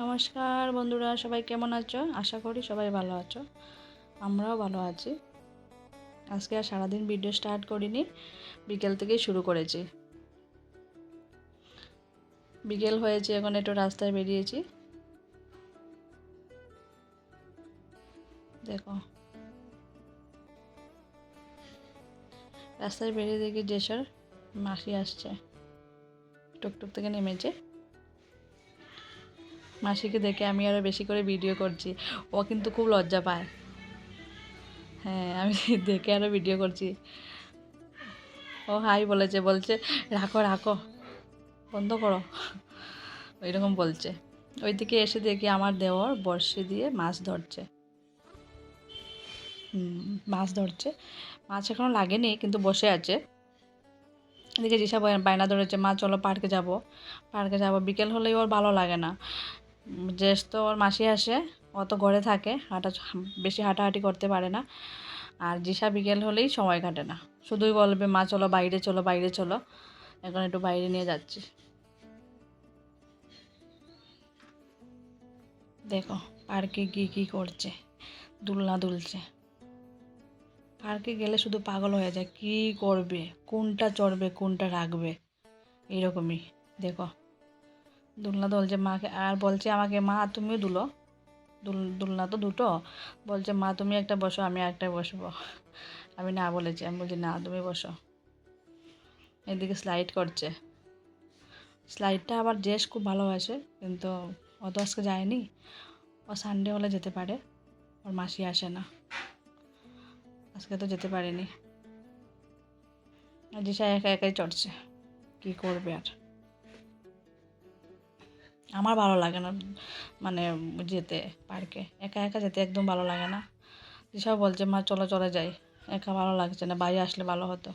নমস্কার বন্ধুরা, সবাই কেমন আছো? আশা করি সবাই ভালো আছো। আমরাও ভালো আছি। আজকে আর সারাদিন ভিডিও স্টার্ট করিনি, বিকেল থেকেই শুরু করেছি। বিকেল হয়েছে, এখন একটু রাস্তায় বেরিয়েছি। দেখো, রাস্তায় বেরিয়ে দেখি যেসর মাসি আসছে, টুকটুক থেকে নেমেছে। মাসিকে দেখে আমি আরও বেশি করে ভিডিও করছি। ও কিন্তু খুব লজ্জা পায়। হ্যাঁ, আমি দেখে আরও ভিডিও করছি। ও হাই বলছে রাখো রাখো, বন্ধ করো, ওইরকম বলছে। ওইদিকে এসে দেখি আমার দেওর বড়শি দিয়ে মাছ ধরছে। মাছ ধরছে, মাছ এখনও লাগেনি কিন্তু বসে আছে। এদিকে যেসব বায়না ধরেছে, মা চলো পার্কে যাব। বিকেল হলেই ওর ভালো লাগে না। জ্যেষ্ঠ ওর মাসি আসে, ও তো ঘরে থাকে, বেশি হাঁটাহাঁটি করতে পারে না। আর জিসা বিকেল হলেই সময় কাটে না, শুধুই বলবে মা চলো বাইরে চলো বাইরে চলো। এখন একটু বাইরে নিয়ে যাচ্ছি। দেখো পার্কে গিয়ে কী করছে, দুলনা দুলছে। পার্কে গেলে শুধু পাগল হয়ে যায়, কী করবে, কোনটা চড়বে কোনটা রাখবে, এইরকমই। দেখো দুলনা দুলছে, মাকে আর বলছে আমাকে, মা তুমিও দুলো। দুলনা তো দুটো, বলছে মা তুমি একটা বসো আমি একটা বসবো। আমি না বলেছি, আমি বলছি না তুমি বসো। এদিকে স্লাইড করছে। স্লাইডটা আবার জেস খুব ভালোবাসে, কিন্তু ও তো আজকে যায়নি। ও সানডে হলে যেতে পারে, ওর মাসি আসে না, আজকে তো যেতে পারেনি। দিশা একা একাই চড়ছে, কী করবে আর। আমার ভালো লাগে না, মানে যেতে পার্কে একা একা যেতে একদম ভালো লাগে না। দিশাও বলছে মা চলো চলে যাই, একা ভালো লাগছে না, বাইরে আসলে ভালো হতো।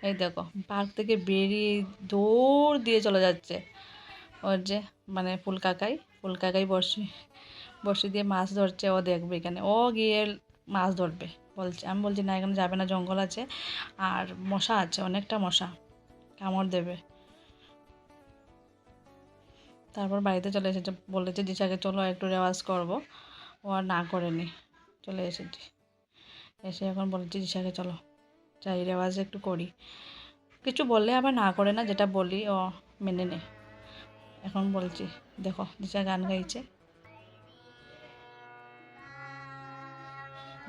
এই দেখো পার্ক থেকে বেরিয়ে দৌড় দিয়ে চলে যাচ্ছে। ওর যে মানে ফুল কাকাই বড়শি দিয়ে মাছ ধরছে, ও দেখবে এখানে, ও গিয়ে মাছ ধরবে বলছে। আমি বলছি না, এখানে যাবে না, জঙ্গল আছে আর মশা আছে, অনেকটা মশা, কামড় দেবে। তারপর বাড়িতে চলে এসেছে, বলেছে দিশাকে চলো একটু রেওয়াজ করবো। ও আর না করেনি, চলে এসেছি। এসে এখন বলেছি দিশাকে চলো যাই রেওয়াজ একটু করি। কিছু বললে আবার না করে না, যেটা বলি ও মেনে নেয়। এখন বলছি দেখো দিশা গান গাইছে,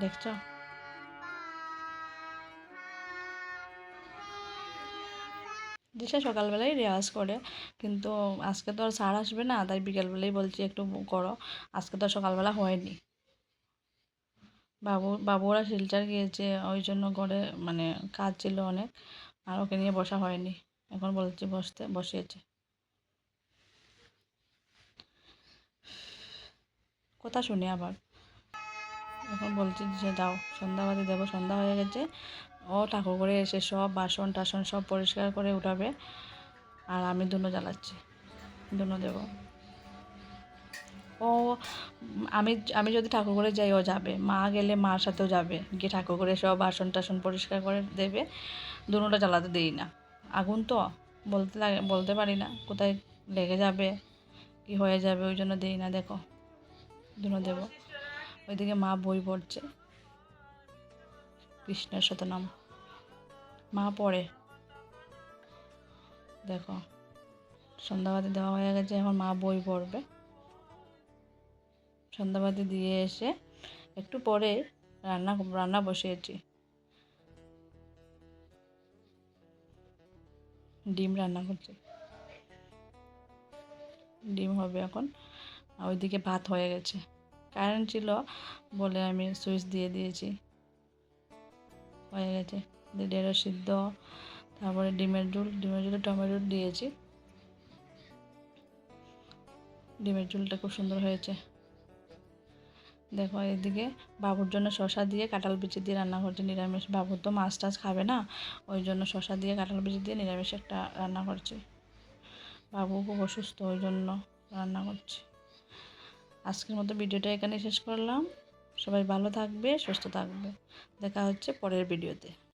দেখছো? দিশা সকালবেলাই রেওয়াজ করে, কিন্তু আজকে তো আর স্যার আসবে না, তাই বিকেলবেলাই বলছি একটু করো। আজকে তো আর সকালবেলা হয়নি। বাবুরা শিলচর গিয়েছে, ওই জন্য করে মানে কাজ ছিল অনেক, আর ওকে নিয়ে বসা হয়নি। এখন বলছি বসিয়েছে। কথা শুনে আবার এখন বলছি যে যাও সন্ধ্যাবাতি দেবো, সন্ধ্যা হয়ে গেছে। ও ঠাকুর করে এসে সব বাসন টাসন সব পরিষ্কার করে উঠাবে, আর আমি ধুনো জ্বালাচ্ছি, ধুনো দেবো। ও আমি আমি যদি ঠাকুর করে যাই ও যাবে, মা গেলে মার সাথেও যাবে, গিয়ে ঠাকুর করে সব বাসন টাসন পরিষ্কার করে দেবে। ধুনোটা জ্বালাতে দিই না, আগুন তো বলতে পারি না কোথায় লেগে যাবে কি হয়ে যাবে, ওই জন্য দিই না। দেখো ধুনো দেবো। ওইদিকে মা বই পড়ছে, কৃষ্ণের শতনাম মা পড়ে। দেখো সন্ধ্যাবাতি দেওয়া হয়ে গেছে, এখন মা বই পড়বে। সন্ধ্যাবাতি দিয়ে এসে একটু পরে রান্না বসিয়েছি, ডিম রান্না করছি, ডিম হবে এখন। ওইদিকে ভাত হয়ে গেছে, কারেন্ট ছিল বলে আমি সুইচ দিয়ে দিয়েছি, হয়ে গেছে। ঢেঁড়স সিদ্ধ, তারপরে ডিমের ঝোলে টমেটো দিয়েছি। ডিমের ঝোলটা খুব সুন্দর হয়েছে। দেখো এদিকে বাবুর জন্য শসা দিয়ে কাঁঠাল বিচি দিয়ে রান্না করছি নিরামিষ। বাবু তো মাছ টাছ খাবে না, ওই জন্য শসা দিয়ে কাঁঠাল বিচি দিয়ে নিরামিষ একটা রান্না করছি। বাবু খুব অসুস্থ, ওই জন্য রান্না করছি। আজকের মতো ভিডিওটা এখানে শেষ করলাম। সবাই ভালো থাকবে, সুস্থ থাকবে। দেখা হচ্ছে পরের ভিডিওতে।